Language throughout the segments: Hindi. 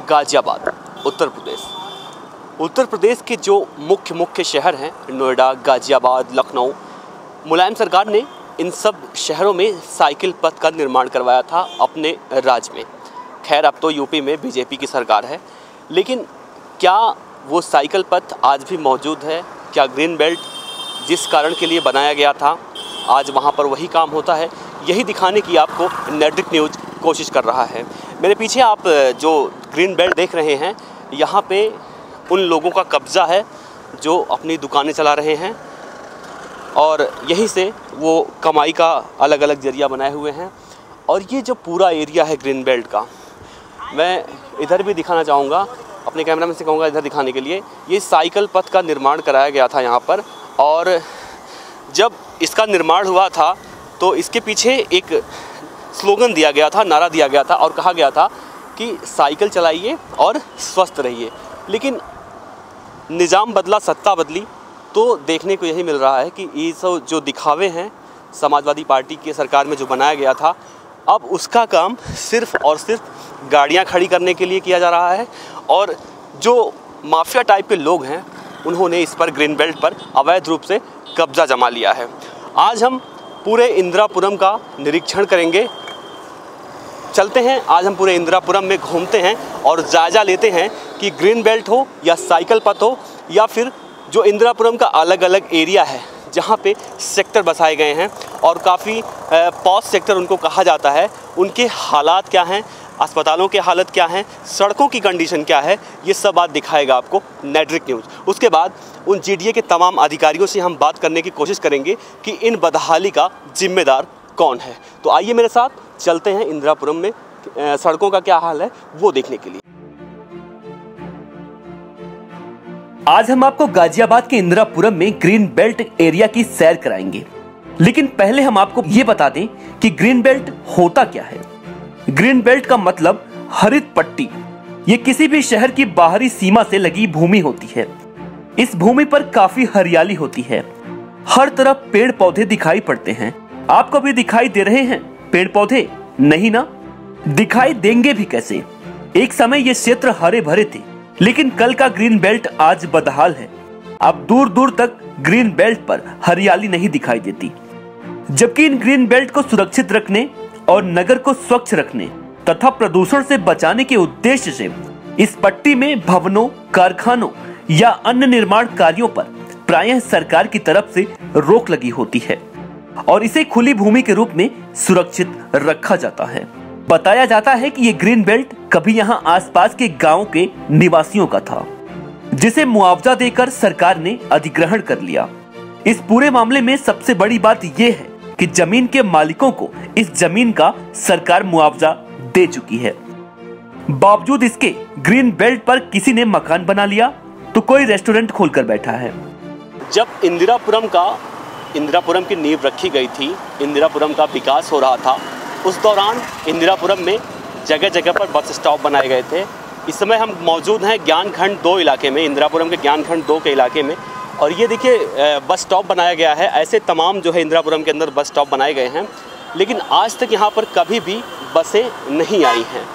गाजियाबाद, उत्तर प्रदेश। उत्तर प्रदेश के जो मुख्य शहर हैं नोएडा, गाजियाबाद, लखनऊ, मुलायम सरकार ने इन सब शहरों में साइकिल पथ का निर्माण करवाया था अपने राज्य में। खैर अब तो यूपी में बीजेपी की सरकार है, लेकिन क्या वो साइकिल पथ आज भी मौजूद है? क्या ग्रीन बेल्ट जिस कारण के लिए बनाया गया था आज वहाँ पर वही काम होता है? यही दिखाने की आपको नेटड्रिक न्यूज़ कोशिश कर रहा है। मेरे पीछे आप जो ग्रीन बेल्ट देख रहे हैं, यहाँ पे उन लोगों का कब्ज़ा है जो अपनी दुकानें चला रहे हैं और यहीं से वो कमाई का अलग अलग जरिया बनाए हुए हैं। और ये जो पूरा एरिया है ग्रीन बेल्ट का, मैं इधर भी दिखाना चाहूँगा, अपने कैमरामैन से कहूँगा इधर दिखाने के लिए। ये साइकिल पथ का निर्माण कराया गया था यहाँ पर, और जब इसका निर्माण हुआ था तो इसके पीछे एक स्लोगन दिया गया था, नारा दिया गया था और कहा गया था कि साइकिल चलाइए और स्वस्थ रहिए। लेकिन निज़ाम बदला, सत्ता बदली, तो देखने को यही मिल रहा है कि ये सब जो दिखावे हैं समाजवादी पार्टी की सरकार में जो बनाया गया था, अब उसका काम सिर्फ़ और सिर्फ गाड़ियां खड़ी करने के लिए किया जा रहा है। और जो माफिया टाइप के लोग हैं उन्होंने इस पर, ग्रीन बेल्ट पर अवैध रूप से कब्ज़ा जमा लिया है। आज हम पूरे इंदिरापुरम का निरीक्षण करेंगे। चलते हैं, आज हम पूरे इंदिरापुरम में घूमते हैं और जायज़ा लेते हैं कि ग्रीन बेल्ट हो या साइकिल पथ हो या फिर जो इंदिरापुरम का अलग अलग एरिया है जहाँ पे सेक्टर बसाए गए हैं और काफ़ी पॉश सेक्टर उनको कहा जाता है, उनके हालात क्या हैं, अस्पतालों के हालत क्या हैं, सड़कों की कंडीशन क्या है, ये सब बात दिखाएगा आपको नेटड्रिक न्यूज़। उसके बाद उन जीडीए के तमाम अधिकारियों से हम बात करने की कोशिश करेंगे कि इन बदहाली का जिम्मेदार कौन है। तो आइए मेरे साथ चलते हैं इंदिरापुरम में, सड़कों का क्या हाल है वो देखने के लिए। आज हम आपको गाजियाबाद के इंदिरापुरम में ग्रीन बेल्ट एरिया की सैर कराएंगे, लेकिन पहले हम आपको ये बता दें कि ग्रीन बेल्ट होता क्या है। ग्रीन बेल्ट का मतलब हरित पट्टी। ये किसी भी शहर की बाहरी सीमा से लगी भूमि होती है। इस भूमि पर काफी हरियाली होती है, हर तरफ पेड़ पौधे दिखाई पड़ते हैं। आपको भी दिखाई दे रहे हैं पेड़ पौधे? नहीं ना, दिखाई देंगे भी कैसे? एक समय ये क्षेत्र हरे भरे थे, लेकिन कल का ग्रीन बेल्ट आज बदहाल है। अब दूर दूर तक ग्रीन बेल्ट पर हरियाली नहीं दिखाई देती, जबकि इन ग्रीन बेल्ट को सुरक्षित रखने और नगर को स्वच्छ रखने तथा प्रदूषण से बचाने के उद्देश्य से इस पट्टी में भवनों, कारखानों या अन्य निर्माण कार्यों पर प्रायः सरकार की तरफ से रोक लगी होती है और इसे खुली भूमि के रूप में सुरक्षित रखा जाता है। बताया जाता है कि ये ग्रीन बेल्ट कभी यहाँ आसपास के गांवों के निवासियों का था, जिसे मुआवजा देकर सरकार ने अधिग्रहण कर लिया। इस पूरे मामले में सबसे बड़ी बात यह है कि जमीन के मालिकों को इस जमीन का सरकार मुआवजा दे चुकी है। बावजूद इसके ग्रीन बेल्ट पर किसी ने मकान बना लिया तो कोई रेस्टोरेंट खोलकर बैठा है। जब इंदिरापुरम की नींव रखी गई थी, इंदिरापुरम का विकास हो रहा था, उस दौरान इंदिरापुरम में जगह जगह पर बस स्टॉप बनाए गए थे। इस समय हम मौजूद हैं ज्ञानखंड 2 इलाके में, इंदिरापुरम के ज्ञानखंड 2 के इलाके में, और ये देखिए बस स्टॉप बनाया गया है। ऐसे तमाम जो है इंदिरापुरम के अंदर बस स्टॉप बनाए गए हैं, लेकिन आज तक यहाँ पर कभी भी बसें नहीं आई हैं।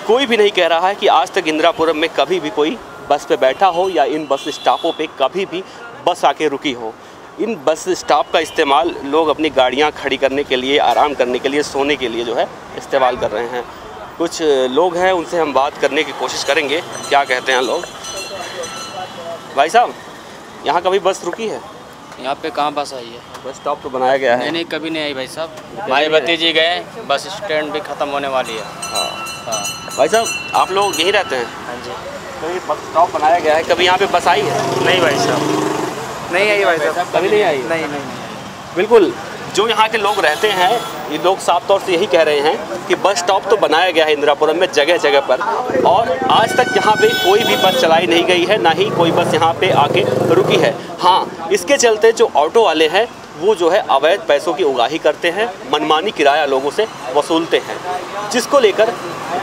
कोई भी नहीं कह रहा है कि आज तक इंदिरापुरम में कभी भी कोई बस पे बैठा हो या इन बस स्टॉपों पे कभी भी बस आके रुकी हो। इन बस स्टॉप का इस्तेमाल लोग अपनी गाड़ियाँ खड़ी करने के लिए, आराम करने के लिए, सोने के लिए जो है इस्तेमाल कर रहे हैं। कुछ लोग हैं, उनसे हम बात करने की कोशिश करेंगे, क्या कहते हैं लोग। भाई साहब, यहाँ कभी बस रुकी है? यहाँ पे कहाँ बस आई है? बस स्टॉप तो बनाया गया है। नहीं, कभी नहीं आई भाई साहब। हमारे भतीजी गए, बस स्टैंड भी ख़त्म होने वाली है। हाँ। भाई साहब, आप लोग यहीं रहते हैं? हाँ जी। तो ये बस स्टॉप बनाया गया है, कभी यहाँ पे बस आई है? नहीं भाई साहब, नहीं आई भाई साहब, कभी नहीं आई। नहीं। बिल्कुल, जो यहाँ के लोग रहते हैं ये लोग साफ तौर से यही कह रहे हैं कि बस स्टॉप तो बनाया गया है इंदिरापुरम में जगह जगह पर, और आज तक यहाँ पे कोई भी बस चलाई नहीं गई है, ना ही कोई बस यहाँ पे आके रुकी है। हाँ, इसके चलते जो ऑटो वाले हैं वो जो है अवैध पैसों की उगाही करते हैं, मनमानी किराया लोगों से वसूलते हैं, जिसको लेकर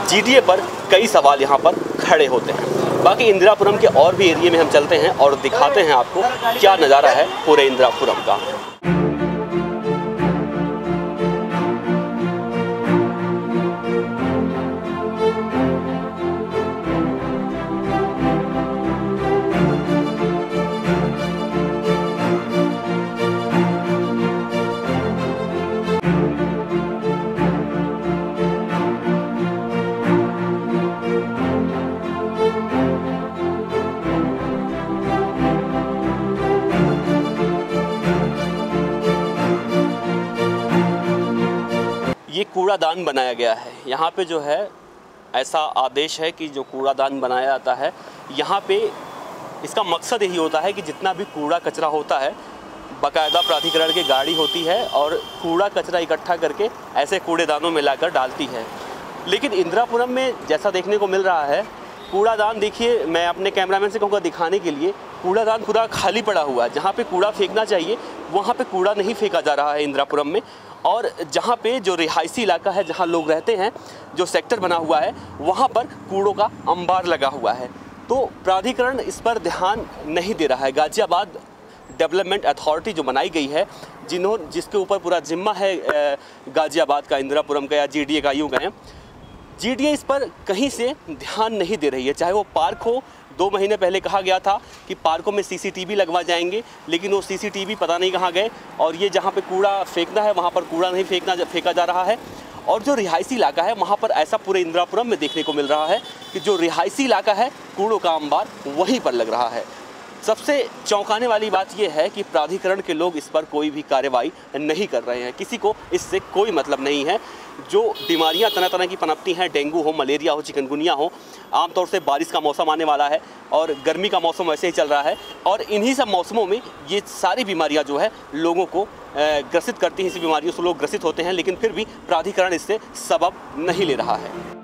जीडीए पर कई सवाल यहाँ पर खड़े होते हैं। बाकी इंदिरापुरम के और भी एरिया में हम चलते हैं और दिखाते हैं आपको क्या नज़ारा है पूरे इंदिरापुरम का। कूड़ादान बनाया गया है। यहाँ पे जो है ऐसा आदेश है कि जो कूड़ादान बनाया जाता है यहाँ पे इसका मकसद यही होता है कि जितना भी कूड़ा कचरा होता है बाकायदा प्राधिकरण की गाड़ी होती है और कूड़ा कचरा इकट्ठा करके ऐसे कूड़ेदानों में लाकर डालती है। लेकिन इंदिरापुरम में जैसा देखने को मिल रहा है कूड़ादान, देखिए मैं अपने कैमरामैन से कहूँगा दिखाने के लिए, कूड़ादान पूरा खाली पड़ा हुआ है। जहाँ पे कूड़ा फेंकना चाहिए वहाँ पे कूड़ा नहीं फेंका जा रहा है इंदिरापुरम में। और जहाँ पे जो रिहायशी इलाका है, जहाँ लोग रहते हैं, जो सेक्टर बना हुआ है, वहाँ पर कूड़ों का अंबार लगा हुआ है। तो प्राधिकरण इस पर ध्यान नहीं दे रहा है। गाज़ियाबाद डेवलपमेंट अथॉरिटी जो बनाई गई है, जिसके ऊपर पूरा जिम्मा है गाज़ियाबाद का, इंदिरापुरम का या GDA का, यूँ कहें, GDA इस पर कहीं से ध्यान नहीं दे रही है। चाहे वो पार्क हो, 2 महीने पहले कहा गया था कि पार्कों में CCTV लगवा जाएंगे, लेकिन वो CCTV पता नहीं कहाँ गए। और ये जहाँ पे कूड़ा फेंकना है वहाँ पर कूड़ा नहीं फेंका जा रहा है। और जो रिहायशी इलाका है वहाँ पर ऐसा पूरे इंदिरापुरम में देखने को मिल रहा है कि जो रिहायशी इलाका है कूड़ों का अंबार वहीं पर लग रहा है। सबसे चौंकाने वाली बात यह है कि प्राधिकरण के लोग इस पर कोई भी कार्रवाई नहीं कर रहे हैं। किसी को इससे कोई मतलब नहीं है। जो बीमारियां तरह तरह की पनपती हैं, डेंगू हो, मलेरिया हो, चिकनगुनिया हो, आमतौर से बारिश का मौसम आने वाला है और गर्मी का मौसम वैसे ही चल रहा है, और इन्हीं सब मौसमों में ये सारी बीमारियां जो है लोगों को ग्रसित करती हैं। इसी बीमारियों से लोग ग्रसित होते हैं, लेकिन फिर भी प्राधिकरण इससे सबब नहीं ले रहा है।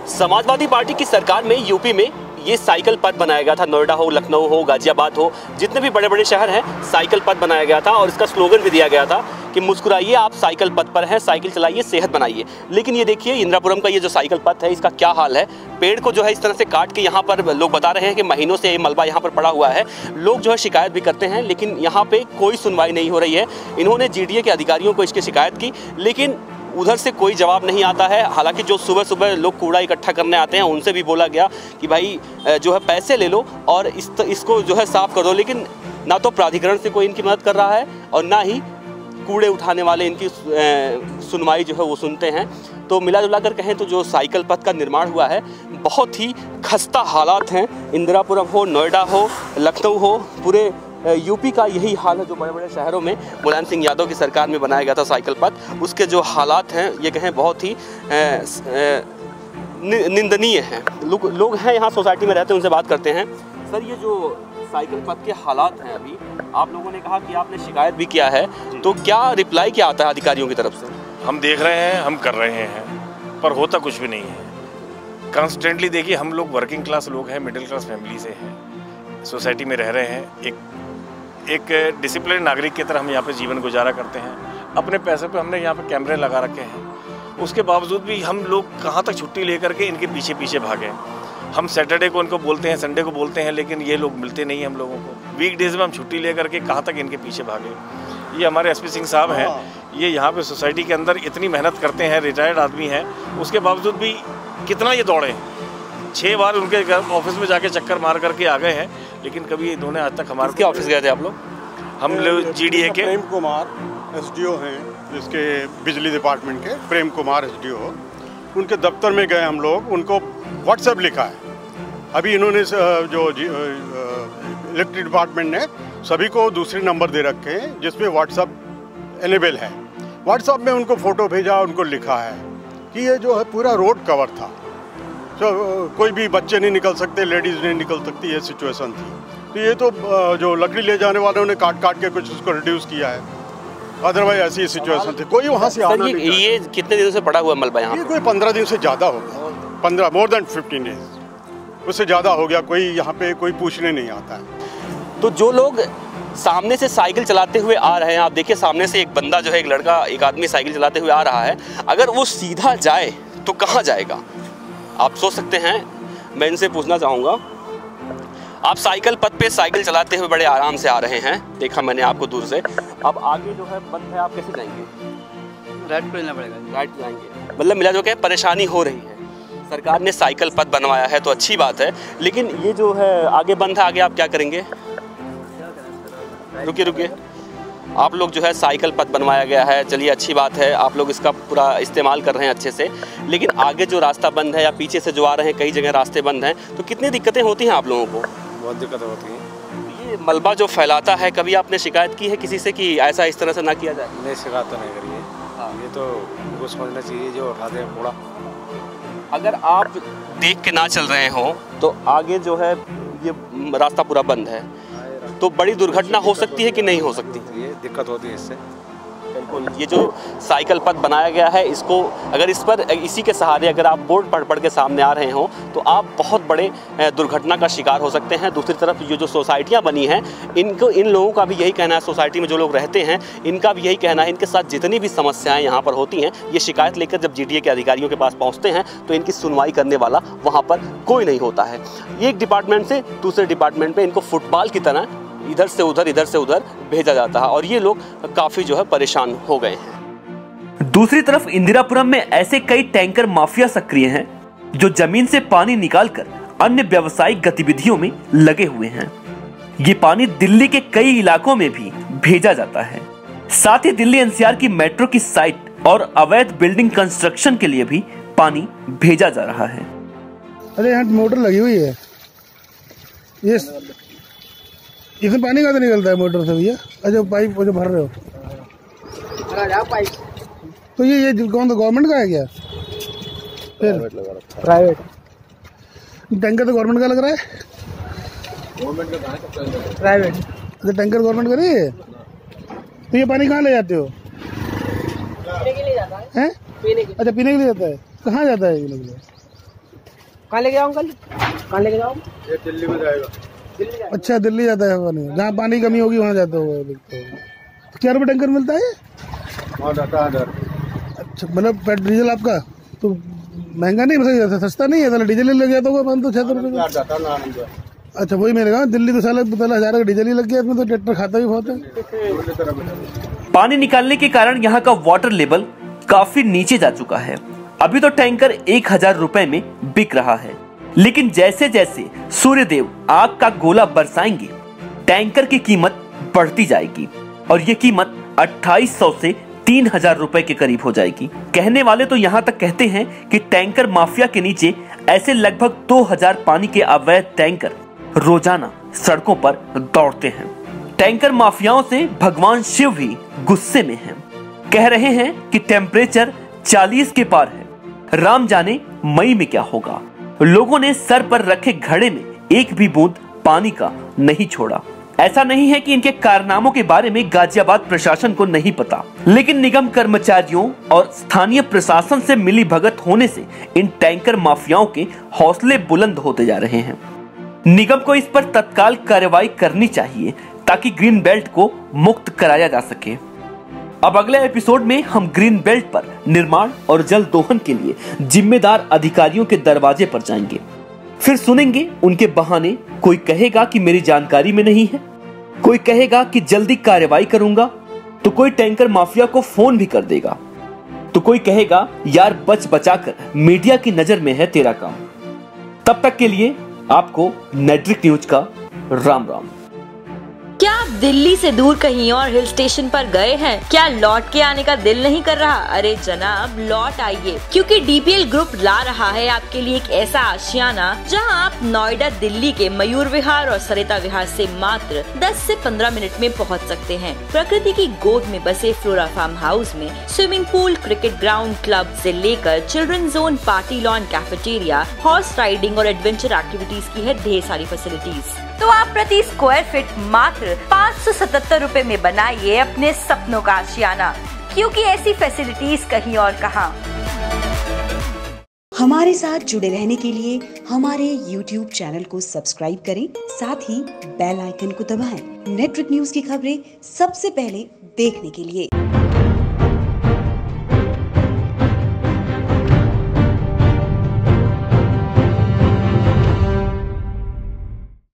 समाजवादी पार्टी की सरकार में यूपी में ये साइकिल पथ बनाया गया था। नोएडा हो, लखनऊ हो, गाजियाबाद हो, जितने भी बड़े बड़े शहर हैं, साइकिल पथ बनाया गया था और इसका स्लोगन भी दिया गया था कि मुस्कुराइए आप साइकिल पथ पर हैं, साइकिल चलाइए सेहत बनाइए। लेकिन ये देखिए इंदिरापुरम का ये जो साइकिल पथ है इसका क्या हाल है। पेड़ को जो है इस तरह से काट के यहाँ पर लोग बता रहे हैं कि महीनों से ये मलबा यहाँ पर पड़ा हुआ है। लोग जो है शिकायत भी करते हैं, लेकिन यहाँ पे कोई सुनवाई नहीं हो रही है। इन्होंने GDA के अधिकारियों को इसकी शिकायत की, लेकिन उधर से कोई जवाब नहीं आता है। हालांकि जो सुबह सुबह लोग कूड़ा इकट्ठा करने आते हैं उनसे भी बोला गया कि भाई जो है पैसे ले लो और इसको जो है साफ़ कर दो, लेकिन ना तो प्राधिकरण से कोई इनकी मदद कर रहा है और ना ही कूड़े उठाने वाले इनकी सुनवाई जो है वो सुनते हैं। तो मिला जुला कर कहें तो जो साइकिल पथ का निर्माण हुआ है बहुत ही खस्ता हालात हैं। इंदिरापुरम हो, नोएडा हो, लखनऊ हो, पूरे यूपी का यही हाल है। जो बड़े बड़े शहरों में मुलायम सिंह यादव की सरकार में बनाया गया था साइकिल पथ, उसके जो हालात हैं ये कहें बहुत ही निंदनीय हैं। लोग हैं यहाँ सोसाइटी में रहते हैं, उनसे बात करते हैं। सर, ये जो साइकिल पथ के हालात हैं, अभी आप लोगों ने कहा कि आपने शिकायत भी किया है, तो क्या रिप्लाई क्या आता है अधिकारियों की तरफ से? हम देख रहे हैं, हम कर रहे हैं, पर होता कुछ भी नहीं है। कॉन्स्टेंटली देखिए, हम लोग वर्किंग क्लास लोग हैं, मिडिल क्लास फैमिली से हैं, सोसाइटी में रह रहे हैं, एक डिसिप्लिन नागरिक की तरह हम यहाँ पे जीवन गुजारा करते हैं। अपने पैसे पे हमने यहाँ पे कैमरे लगा रखे हैं, उसके बावजूद भी हम लोग कहाँ तक छुट्टी लेकर के इनके पीछे पीछे भागें। हम सैटरडे को इनको बोलते हैं, संडे को बोलते हैं, लेकिन ये लोग मिलते नहीं हम लोगों को। वीकडेज में हम छुट्टी लेकर के कहाँ तक इनके पीछे भागें। ये हमारे SP सिंह साहब हैं, ये यहाँ पे सोसाइटी के अंदर इतनी मेहनत करते हैं, रिटायर्ड आदमी हैं, उसके बावजूद भी कितना ये दौड़े। 6 बार उनके ऑफिस में जाके चक्कर मार करके आ गए हैं, लेकिन कभी इन्होंने आज तक हमारे ऑफिस गए थे आप लोग? हम लोग GDA के प्रेम कुमार SDO हैं, जिसके बिजली डिपार्टमेंट के प्रेम कुमार SDO, उनके दफ्तर में गए हम लोग। उनको WhatsApp लिखा है। अभी इन्होंने जो इलेक्ट्रिक डिपार्टमेंट ने सभी को दूसरे नंबर दे रखे हैं जिसमें WhatsApp एनेबल है। WhatsApp में उनको फ़ोटो भेजा, उनको लिखा है कि ये जो है पूरा रोड कवर था, तो कोई भी बच्चे नहीं निकल सकते, लेडीज़ नहीं निकल सकती, ये सिचुएशन थी। तो ये तो जो लकड़ी ले जाने वालों ने काट के कुछ उसको रिड्यूस किया है, अदरवाइज ऐसी सिचुएशन थी। कोई वहाँ से आना नहीं। ये कितने दिनों से पड़ा हुआ मलबा यहाँ? ये कोई 15 दिन से ज़्यादा हो गया, 15 मोर देन 15 डेज, उससे ज़्यादा हो गया। कोई यहाँ पे कोई पूछने नहीं आता है। तो जो लोग सामने से साइकिल चलाते हुए आ रहे हैं, आप देखिए सामने से एक बंदा जो है, एक लड़का, एक आदमी साइकिल चलाते हुए आ रहा है, अगर वो सीधा जाए तो कहाँ जाएगा? आप सोच सकते हैं। मैं इनसे पूछना चाहूँगा, आप साइकिल पथ पे साइकिल चलाते हुए बड़े आराम से आ रहे हैं, देखा मैंने आपको दूर से। अब आगे जो है बंद है, आप कैसे जाएंगे? राइट को लेना पड़ेगा। राइट जाएंगे, मतलब मिला जो कि परेशानी हो रही है। सरकार ने साइकिल पथ बनवाया है तो अच्छी बात है, लेकिन ये जो है आगे बंद है, आगे आप क्या करेंगे? रुकिए, आप लोग जो है साइकिल पथ बनवाया गया है, चलिए अच्छी बात है, आप लोग इसका पूरा इस्तेमाल कर रहे हैं अच्छे से, लेकिन आगे जो रास्ता बंद है या पीछे से जो आ रहे हैं, कई जगह रास्ते बंद हैं, तो कितनी दिक्कतें होती हैं आप लोगों को? बहुत दिक्कत होती है। ये मलबा जो फैलाता है, कभी आपने शिकायत की है किसी से कि ऐसा इस तरह से ना किया जाए? नहीं, शिकायत तो नहीं करी है। हाँ, ये तो उनको समझना चाहिए जो उठाते हैं कूड़ा। अगर आप देख के ना चल रहे हो तो आगे जो है ये रास्ता पूरा बंद है, तो बड़ी दुर्घटना हो सकती है कि नहीं हो सकती? ये दिक्कत होती है इससे। बिल्कुल, ये जो साइकिल पथ बनाया गया है, इसको अगर इस पर इसी के सहारे अगर आप बोर्ड पढ़ के सामने आ रहे हो तो आप बहुत बड़े दुर्घटना का शिकार हो सकते हैं। दूसरी तरफ ये जो सोसाइटियां बनी हैं, इन लोगों का भी यही कहना है, सोसाइटी में जो लोग रहते हैं इनका भी यही कहना है, इनके साथ जितनी भी समस्याएं यहाँ पर होती हैं, ये शिकायत लेकर जब GDA के अधिकारियों के पास पहुँचते हैं तो इनकी सुनवाई करने वाला वहाँ पर कोई नहीं होता है। एक डिपार्टमेंट से दूसरे डिपार्टमेंट में इनको फुटबॉल की तरह इधर से उधर भेजा जाता है और ये लोग काफ़ी जो है परेशान हो गए हैं। दूसरी तरफ इंदिरापुरम में ऐसे कई टैंकर माफिया सक्रिय हैं जो जमीन से पानी निकालकर अन्य व्यावसायिक गतिविधियों में लगे हुए हैं। ये पानी दिल्ली के कई इलाकों में भी भेजा जाता है। साथ ही दिल्ली NCR की मेट्रो की साइट और अवैध बिल्डिंग कंस्ट्रक्शन के लिए भी पानी भेजा जा रहा है। अरे यहाँ मोटर लगी हुई है, ये इसमें पानी कहाँ से निकलता है मोटर से भैया? अच्छा, पाइप जो भर रहे हो पाइप, तो ये कौन, तो गवर्नमेंट का है क्या? फिर प्राइवेट टैंकर तो गवर्नमेंट का लग रहा है। गवर्नमेंट का है प्राइवेट? अच्छा, टैंकर गवर्नमेंट का नहीं है, तो ये पानी कहाँ ले जाते हो? पीने के लिए जाता है। हैं? अच्छा, पीने के लिए जाता है। कहाँ जाता है पीने के लिए? कहाँ लेके जाऊँ अंकल? कहाँ लेके जाऊँ? ये दिल्ली में जाएगा। अच्छा, दिल्ली जाता है पानी, जहाँ पानी कमी होगी वहाँ जाता होगा। तो क्या रुपये टैंकर मिलता है? वहाँ जाता है 1000। अच्छा, मतलब पेट्रोल डीजल आपका तो महंगा नहीं, मतलब सस्ता नहीं है, डीजल ही लग गया तो 500-600 रुपये। अच्छा, वही मैंने कहा, दिल्ली तो साला 1000 का डीजल ही लग गया, इसमें तो ट्रैक्टर खाता भी बहुत है। पानी निकालने के कारण यहाँ का वाटर लेवल काफी नीचे जा चुका है। अभी तो टैंकर 1000 रुपए में बिक रहा है, लेकिन जैसे जैसे सूर्यदेव आग का गोला बरसाएंगे, टैंकर की कीमत बढ़ती जाएगी और ये कीमत 2800 से 3000 रुपए के करीब हो जाएगी। कहने वाले तो यहाँ तक कहते हैं कि टैंकर माफिया के नीचे ऐसे लगभग 2000 पानी के अवैध टैंकर रोजाना सड़कों पर दौड़ते हैं। टैंकर माफियाओं से भगवान शिव भी गुस्से में हैं। कह रहे हैं कि टेम्परेचर 40 के पार है, राम जाने मई में क्या होगा। लोगों ने सर पर रखे घड़े में एक भी बूंद पानी का नहीं छोड़ा। ऐसा नहीं है कि इनके कारनामों के बारे में गाजियाबाद प्रशासन को नहीं पता, लेकिन निगम कर्मचारियों और स्थानीय प्रशासन से मिली भगत होने से इन टैंकर माफियाओं के हौसले बुलंद होते जा रहे हैं। निगम को इस पर तत्काल कार्रवाई करनी चाहिए ताकि ग्रीन बेल्ट को मुक्त कराया जा सके। अब अगले एपिसोड में हम ग्रीन बेल्ट पर निर्माण और जल दोहन के लिए जिम्मेदार अधिकारियों के दरवाजे पर जाएंगे। फिर सुनेंगे उनके बहाने। कोई कहेगा कि मेरी जानकारी में नहीं है, कोई कहेगा कि जल्दी कार्रवाई करूंगा, तो कोई टैंकर माफिया को फोन भी कर देगा, तो कोई कहेगा यार बच बचाकर मीडिया की नजर में है तेरा काम। तब तक के लिए आपको नेट्रिक न्यूज का राम राम। क्या आप दिल्ली से दूर कहीं और हिल स्टेशन पर गए हैं? क्या लौट के आने का दिल नहीं कर रहा? अरे जनाब, लौट आइए, क्योंकि DPL ग्रुप ला रहा है आपके लिए एक ऐसा आशियाना जहां आप नोएडा दिल्ली के मयूर विहार और सरिता विहार से मात्र 10 से 15 मिनट में पहुंच सकते हैं। प्रकृति की गोद में बसे फ्लोरा फार्म हाउस में swimming pool, cricket ground, club से लेकर children zone, party lawn, cafeteria, horse riding और एडवेंचर एक्टिविटीज की है ढेर सारी फैसिलिटीज। तो आप प्रति स्क्वायर फीट मात्र 577 रुपए में बनाइए अपने सपनों का आशियाना, क्योंकि ऐसी फैसिलिटीज कहीं और कहां। हमारे साथ जुड़े रहने के लिए हमारे YouTube चैनल को सब्सक्राइब करें, साथ ही बेल आइकन को दबाएं। नेट्रिक न्यूज की खबरें सबसे पहले देखने के लिए।